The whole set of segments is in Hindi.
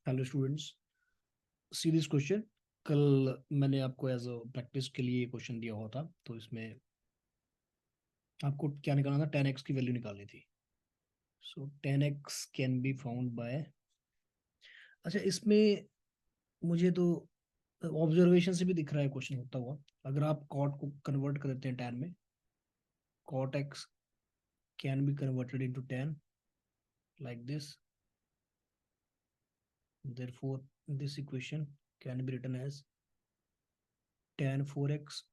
Hello students, series question. कल मैंने आपको एज अ प्रैक्टिस के लिए क्वेश्चन दिया हुआ था, तो इसमें आपको क्या निकालना था? 10x की वैल्यू निकालनी थी। सो 10x can be found by, अच्छा इसमें मुझे तो ऑब्जर्वेशन से भी दिख रहा है क्वेश्चन होता हुआ। अगर आप कॉट को कन्वर्ट कर देते हैं 10 में, cot x can be converted into 10 like this, therefore this equation can be written as tan 4x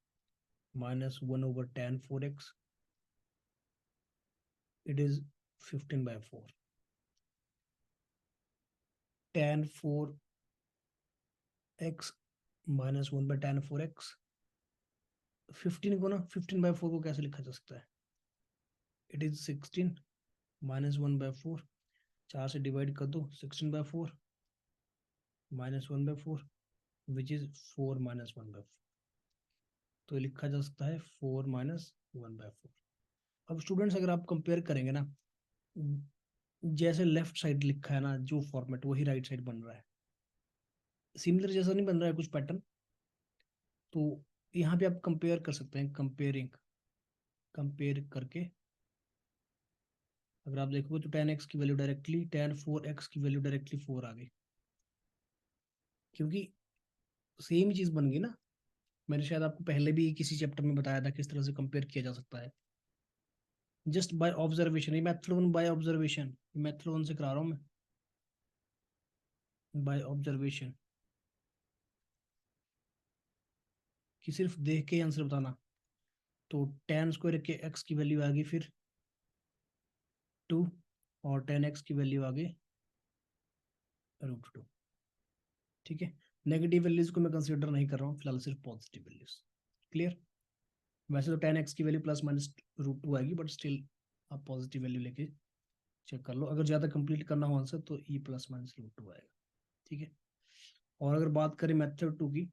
minus 1 over tan 4x. It is 15 by 4. Tan 4x minus 1 by tan 4x. 15 को ना 15 by 4 को कैसे लिखा जा सकता है? इट इज 16 माइनस 1 by 4, 4 से डिवाइड कर दो, 16 by 4 minus 1 by 4 which is 4 minus 1 by 4, तो लिखा जा सकता है 4 माइनस 1 by 4। अब स्टूडेंट्स अगर आप कंपेयर करेंगे ना, जैसे लेफ्ट साइड लिखा है ना जो फॉर्मेट, वही राइट साइड बन रहा है। सिमिलर जैसा नहीं बन रहा है कुछ पैटर्न, तो यहाँ पे आप कंपेयर कर सकते हैं। कंपेयर करके अगर आप देखोगे तो 10x की वैल्यू डायरेक्टली, tan 4x की वैल्यू डायरेक्टली 4 आ गई, क्योंकि सेम चीज बन गई ना। मैंने शायद आपको पहले भी किसी चैप्टर में बताया था किस तरह से कंपेयर किया जा सकता है, जस्ट बाय ऑब्जर्वेशन। ये मेथड 1 बाय ऑब्जर्वेशन, मेथड 1 से करा रहा हूँ मैं, बाय ऑब्जर्वेशन, कि सिर्फ देख के आंसर बताना। तो tan स्क्वायर के x की वैल्यू आ गई फिर 2, और tan x की वैल्यू आ गई √2। ठीक है, नेगेटिव वैल्यूज को मैं कंसिडर नहीं कर रहा हूँ फिलहाल, सिर्फ पॉजिटिव वैल्यूज। क्लियर? वैसे तो 10x की वैल्यू प्लस माइनस √2 आएगी, बट स्टिल आप पॉजिटिव वैल्यू लेके चेक कर लो। अगर ज़्यादा कंप्लीट करना हो आंसर तो ई प्लस माइनस √2 आएगा। ठीक है, और अगर बात करें मेथड 2 की,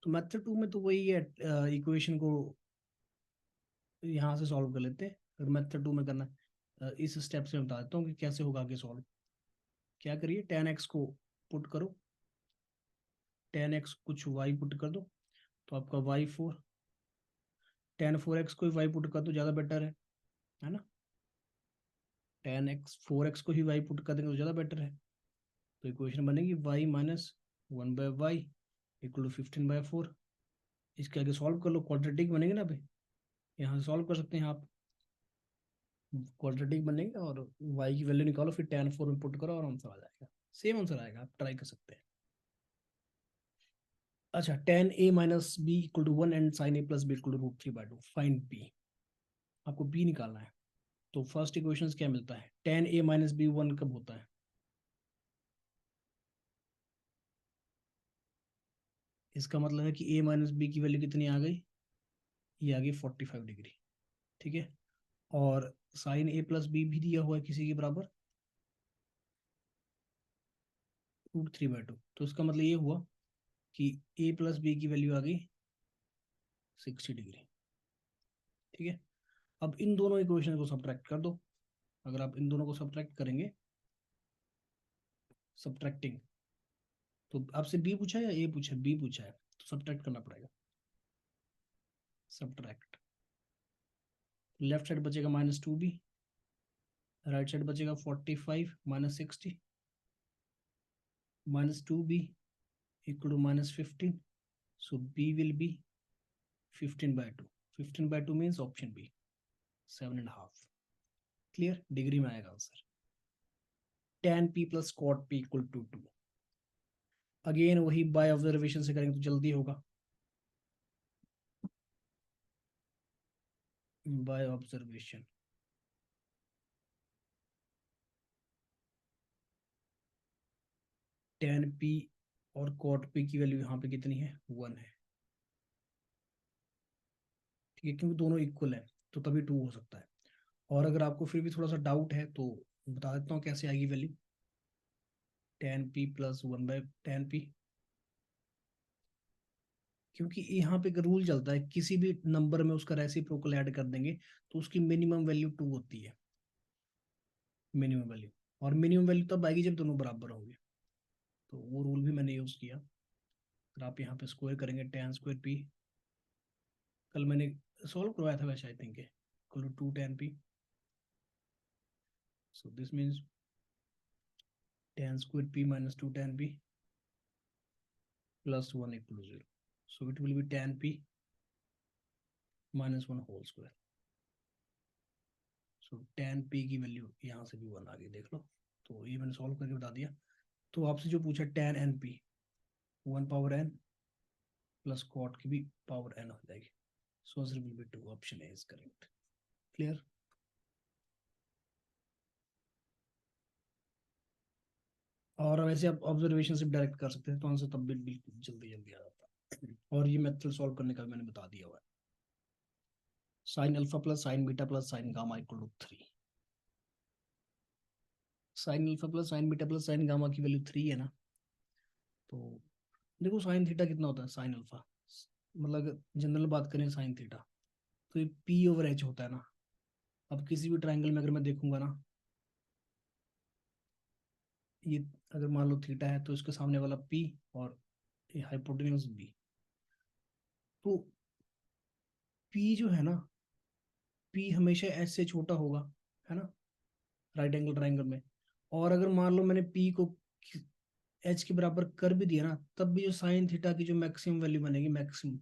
तो मेथड 2 में तो वही है, इक्वेशन को यहाँ से सॉल्व कर लेते हैं। अगर मेथड 2 में करना है, इस स्टेप से मैं बता देता हूँ कि कैसे होगा आगे सॉल्व। क्या करिए, 10x को पुट करो, 10x कुछ y पुट कर दो, तो आपका y4, tan 4x को ही y पुट कर दो, ज़्यादा बेटर है ना। 10x 4x को ही y पुट कर देंगे तो ज़्यादा बेटर है। तो इक्वेशन बनेगी y minus 1 by y equal to 15/4। इसके आगे सॉल्व कर लो, क्वाड्रेटिक बनेंगे ना। अभी यहाँ से सॉल्व कर सकते हैं आप, क्वाड्रेटिक बनेगा और y की वैल्यू निकालो, फिर tan 4 में पुट करो और आंसर आ जाएगा। सेम आंसर आएगा, आप ट्राई कर सकते हैं। अच्छा, tan a minus b equal to 1 and sin a plus b equal to √3/2, find b। आपको b निकालना है। तो फर्स्ट इक्वेशन क्या मिलता है? tan a माइनस बी 1 कब होता है? इसका मतलब है कि a माइनस बी की वैल्यू कितनी आ गई? ये आ गई 45 डिग्री। ठीक है, और साइन a प्लस बी भी दिया हुआ है किसी के बराबर √3/2। तो इसका मतलब ये हुआ कि a प्लस बी की वैल्यू आ गई 60 डिग्री। ठीक है, अब इन दोनों इक्वेशन को सब्ट्रैक्ट कर दो। अगर आप इन दोनों को सब्ट्रैक्ट करेंगे, सब्ट्रैक्टिंग, तो आपसे बी पूछा है या ए पूछा है? बी पूछा है, तो सब्ट्रैक्ट करना पड़ेगा। सब्ट्रैक्ट, लेफ्ट साइड बचेगा -2b, राइट साइड बचेगा 45 minus 60, -2b equal to -15। So b will be 15/2। 15/2 means option B, 7.5। Clear? Degree में आएगा answer. tan p plus cot p equal to 2। Again वही बाय ऑब्जर्वेशन से करेंगे तो जल्दी होगा। बाय ऑब्जर्वेशन, tan p और cot p की वैल्यू यहाँ पे कितनी है? 1 है। ठीक है, क्योंकि दोनों इक्वल है तो तभी 2 हो सकता है। और अगर आपको फिर भी थोड़ा सा डाउट है तो बता देता हूँ कैसे आएगी value. tan p plus 1/tan p, क्योंकि यहाँ पे रूल चलता है, किसी भी नंबर में उसका रेसिप्रोकल ऐड कर देंगे तो उसकी मिनिमम वैल्यू 2 होती है, मिनिमम वैल्यू। और मिनिमम वैल्यू तब आएगी जब दोनों बराबर होंगे, तो वो रूल भी मैंने यूज किया। अगर आप यहाँ पे स्क्वायर करेंगे tan स्क्वायर पी, कल मैंने सॉल्व करवाया था वैसे I think equal to 2 tan p, so this means tan square p minus 2 tan p plus 1 equal to 0, so it will be tan p minus 1 whole square, so tan p की वैल्यू यहाँ से भी 1 आ गई, देख लो। तो ये मैंने सॉल्व करके बता दिया। तो आपसे जो पूछा tan n p 1 power n plus cot की भी पावर n हो जाएगी, so answer will be 2, option A is correct. Clear? और वैसे आप ऑब्जर्वेशन से डायरेक्ट कर सकते हैं, तो आंसर तब भी बिल्कुल जल्दी जल्दी आ जाता है। और ये मेथड सॉल्व करने का मैंने बता दिया हुआ है, sine alpha plus sine beta plus sine gamma equal to 3। Sine alpha plus sine beta plus sine gamma की वैल्यू 3 है ना, तो देखो साइन थीटा कितना होता है, साइन अल्फा मतलब जनरल बात करें साइन थीटा, तो ये पी ओवर एच होता है ना। अब किसी भी ट्राइंगल में अगर मैं देखूंगा ना, ये अगर मान लो थीटा है तो इसके सामने वाला पी और ये हाइपोटेन्यूज बी, तो पी जो है ना, पी हमेशा एच से छोटा होगा, है ना, राइट एंगल ट्राइंगल में। और अगर मान लो मैंने पी को एच के बराबर कर भी दिया ना, तब भी जो साइन थीटा की जो मैक्सिमम वैल्यू बनेगी, मैक्सिमम,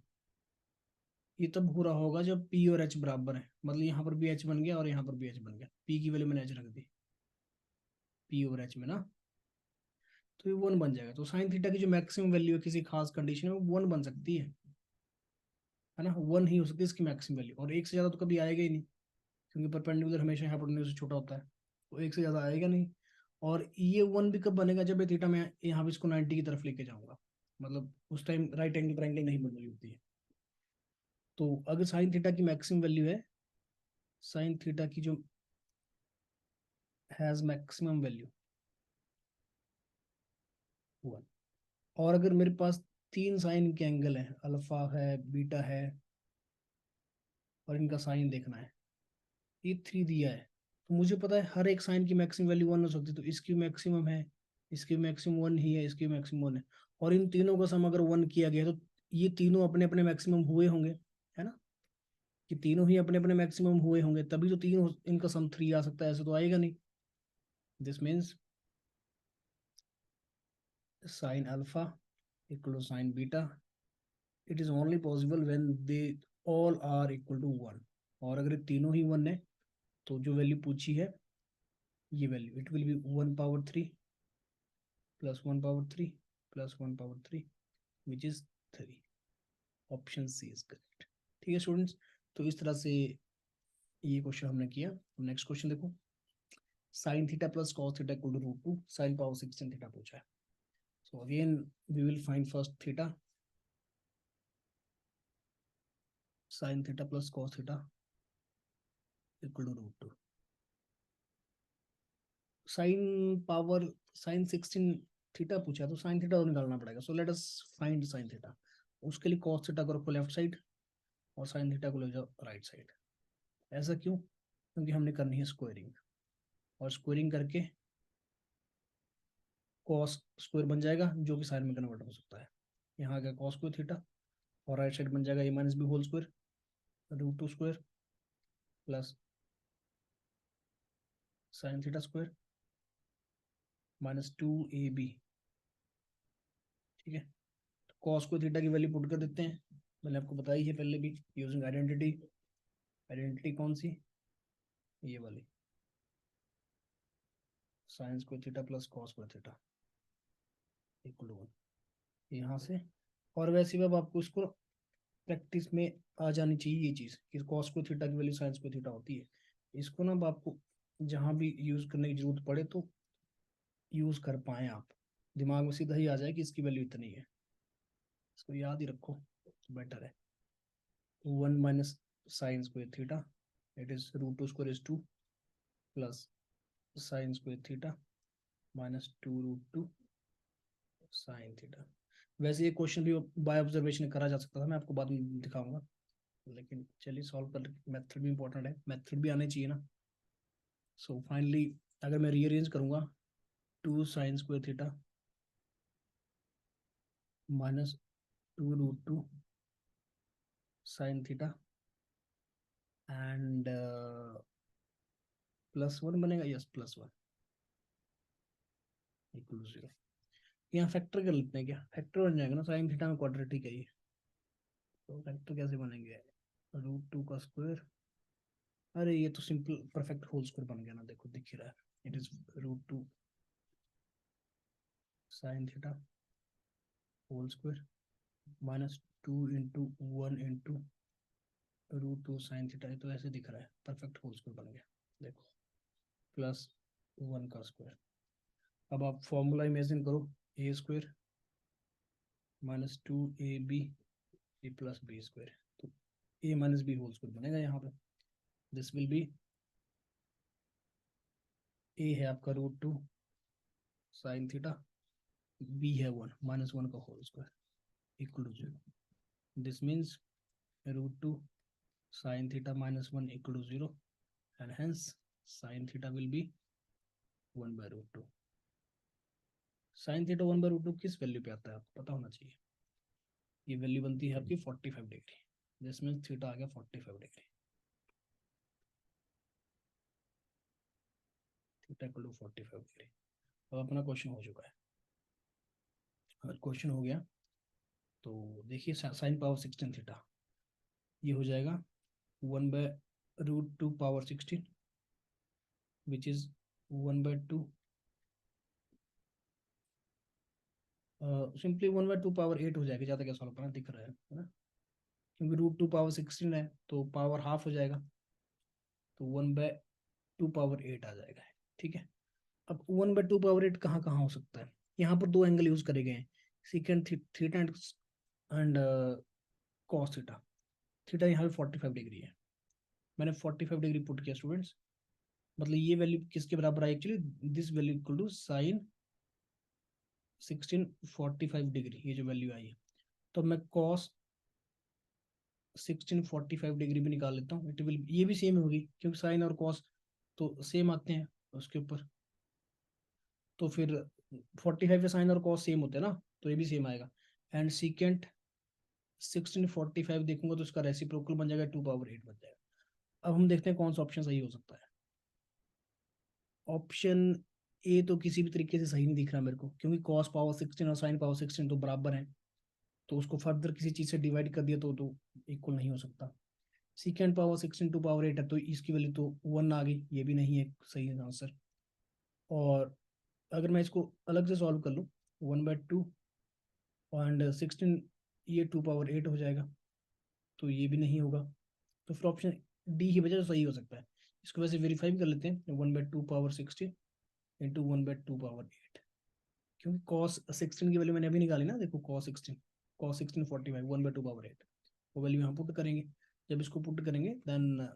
ये तब हो रहा होगा जब पी और एच बराबर है, मतलब यहाँ पर भी एच बन गया और यहाँ पर भी एच बन गया, पी की वैल्यू मैंने एच रख दी पी और एच में ना, तो ये 1 बन जाएगा। तो साइन थीटा की जो मैक्सिमम वैल्यू है किसी खास कंडीशन में, वो 1 बन सकती है ना, 1 ही हो सकती है इसकी मैक्सिमम वैल्यू, और एक से ज्यादा तो कभी आएगा ही नहीं, क्योंकि परपेंडिकुलर हमेशा हाइपोटेन्यूज से छोटा होता है, तो एक से ज्यादा आएगा नहीं। और ये 1 भी कब बनेगा, जब ये थीटा मैं यहाँ पे इसको 90 की तरफ लेके जाऊंगा, मतलब उस टाइम राइट एंगल ट्रायंगल नहीं बन रही होती है। तो अगर साइन थीटा की मैक्सिमम वैल्यू है, साइन थीटा की जो हैज मैक्सिमम वैल्यू 1, और अगर मेरे पास 3 साइन के एंगल है, अल्फा है, बीटा है, और इनका साइन देखना है, ये 3 दिया है, तो मुझे पता है हर एक साइन की मैक्सिमम वैल्यू 1 हो सकती है, तो इसकी मैक्सिमम है, इसकी मैक्सिमम 1 ही है, इसकी मैक्सिमम 1 है, और इन तीनों का सम अगर 1 किया गया तो ये तीनों अपने अपने मैक्सिमम हुए होंगे, है ना, कि तीनों ही अपने अपने मैक्सिमम हुए होंगे, तभी तो तीनों इनका सम 3 आ सकता है, ऐसे तो आएगा नहीं। This means sine alpha equal to sine beta, it is only possible when they all are equal to 1, और अगर ये तीनों ही 1 है, तो जो वैल्यू पूछी है ये value, it will be 1 power 3 plus 1 power 3 plus 1 power 3 which is 3, option C is correct. ठीक है स्टूडेंट्स, तो इस तरह से ये क्वेश्चन हमने किया। नेक्स्ट क्वेश्चन देखो, sine theta plus cos theta equal to root 2 sine power 16 theta पूछा है। So again we will find first theta, sine theta plus cos theta equal to root 2, sine power sine 16 theta पूछा, तो साइन थीटा तो निकालना पड़ेगा, so let us find sine theta. उसके लिए कॉस थीटा को रखो लेफ्ट साइड और साइन थीटा को ले जाओ राइट साइड। ऐसा क्यों? क्योंकि हमने करनी है स्क्वायरिंग, और स्क्वायरिंग करके कॉस स्क्वायर बन जाएगा जो कि साइन में कन्वर्ट हो सकता है। यहाँ आ गया कॉस स्क्वायर थीटा, और राइट साइड बन जाएगा A minus B whole square root 2 square plus sine theta square minus 2ab। ठीक है, तो कॉस को थीटा की वैल्यू पुट कर देते हैं, मैंने आपको बताई है पहले भी यूजिंग आइडेंटिटी। आइडेंटिटी कौन सी? ये वाली, sine square theta plus cos square theta equal to 1 यहाँ से। और वैसे भी अब आपको इसको प्रैक्टिस में आ जानी चाहिए ये चीज़ कि कॉस स्क्वायर थीटा की वैल्यू साइन स्क्वायर थीटा होती है। इसको ना अब आपको जहाँ भी यूज करने की जरूरत पड़े तो यूज कर पाए आप, दिमाग में सीधा ही आ जाए कि इसकी वैल्यू इतनी है, इसको याद ही रखो तो बेटर है। 1 minus sine square theta, it is root 2 square is 2 plus sine square theta minus 2 root 2 sine theta. वैसे ये क्वेश्चन भी बाय ऑब्जर्वेशन करा जा सकता था, मैं आपको बाद में दिखाऊंगा, लेकिन चलिए सॉल्व कर, मेथड भी इंपॉर्टेंट है, मेथड भी आने चाहिए ना। सो फाइनली अगर मैं रीअरेंज करूंगा 2 sign square theta minus 2√2 sine theta and +1 बनेगा, यस +1 इक्वल टू 0। यहाँ फैक्टर कर लेते हैं, क्या फैक्टर बन जाएगा ना, साइन थीटा में क्वाड्रेटिक है ये, तो फैक्टर कैसे बनेंगे, √2 का स्क्वायर, अरे ये तो सिंपल परफेक्ट होल स्क्वायर बन गया ना, देखो दिख ही रहा है, it is √2 sine theta whole square minus 2 into 1 into √2 sine theta, तो ऐसे दिख रहा है, परफेक्ट होल स्क्वायर बन गया, देखो +1 का स्क्वायर। अब आप फॉर्मूला इमेजिन करो, ए स्क्वायर माइनस 2ab ए प्लस बी स्क्वायर, तो ए माइनस बी होल स्क्वायर बनेगा यहाँ पे। दिस विल बी, ए है आपका √2 साइन थीटा, बी है 1 -1 का whole square equal to 0। This means √2 sin theta -1 equal to 0 and hence sin theta will be 1/√2। sin theta 1/√2 किस वैल्यू पे आता है आपको पता होना चाहिए, ये वैल्यू बनती है आपकी 45 डिग्री, दिस मीन्स थीटा आ गया 45 degree, theta equal to 45 degree. अब अपना क्वेश्चन हो चुका है, अगर क्वेश्चन हो गया तो देखिए साइन पावर 16 थीटा, ये हो जाएगा 1/√2 power 16 which is 1/2, simply 1/2 power 8 हो जाएगी, ज़्यादा क्या सॉल्व करना, दिख रहा है ना, क्योंकि √2 पावर 16 है तो पावर हाफ हो जाएगा, तो 1/2 पावर 8 आ जाएगा, ठीक है। अब 1/2 पावर 8 कहाँ कहाँ हो सकता है, यहाँ पर दो एंगल यूज करे गए हैं, secant theta and cos theta, theta यहाँ पे 45 डिग्री है, मैंने 45 डिग्री पुट किया स्टूडेंट्स, मतलब ये वैल्यू किसके बराबर आई actually, this value equal to sine 16 45 degree, ये जो वैल्यू आई है, तो मैं कॉस 16 45 डिग्री भी निकाल लेता हूँ, इट विल, ये भी सेम होगी क्योंकि साइन और कॉस तो सेम आते हैं उसके ऊपर, तो फिर 45 का साइन और कॉस सेम होते हैं ना, तो ये भी सेम आएगा, एंड सीकेंट 1645 देखूंगा तो इसका रेसिप्रोकल बन जाएगा 2 पावर 8 बन जाएगा। अब हम देखते हैं कौन सा ऑप्शन सही हो सकता है, ऑप्शन ए तो किसी भी तरीके से सही नहीं दिख रहा मेरे को, क्योंकि कॉस पावर 16 और साइन पावर 16 तो बराबर है, तो उसको फर्दर किसी चीज से डिवाइड कर दिया तो इक्वल नहीं हो सकता। सीकेंड पावर 16 टू पावर 8 है तो इसकी वैल्यू तो 1 आ गई, ये भी नहीं है सही आंसर। और अगर मैं इसको अलग से सॉल्व कर लूँ, 1/2 एंड 16, ये 2 पावर 8 हो जाएगा, तो ये भी नहीं होगा, तो फिर ऑप्शन डी ही बचा जो सही हो सकता है। इसको वैसे वेरीफाई भी कर लेते हैं, 1/2 पावर 16 इंटू 1/2 पावर 8, क्योंकि कॉस 16 की वैल्यू मैंने अभी निकाली ना, देखो कॉस 16 45 1/2 पावर 8, वो वैल्यू यहाँ पुट करेंगे, जब इसको पुट करेंगे then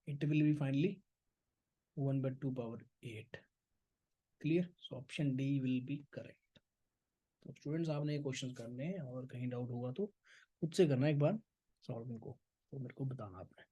it will be finally 1/2 power 8। Clear, so option D will be correct. तो स्टूडेंट्स आपने ये क्वेश्चन करने हैं और कहीं डाउट होगा तो खुद से करना एक बार सॉल्विंग को, तो मेरे को बताना आपने।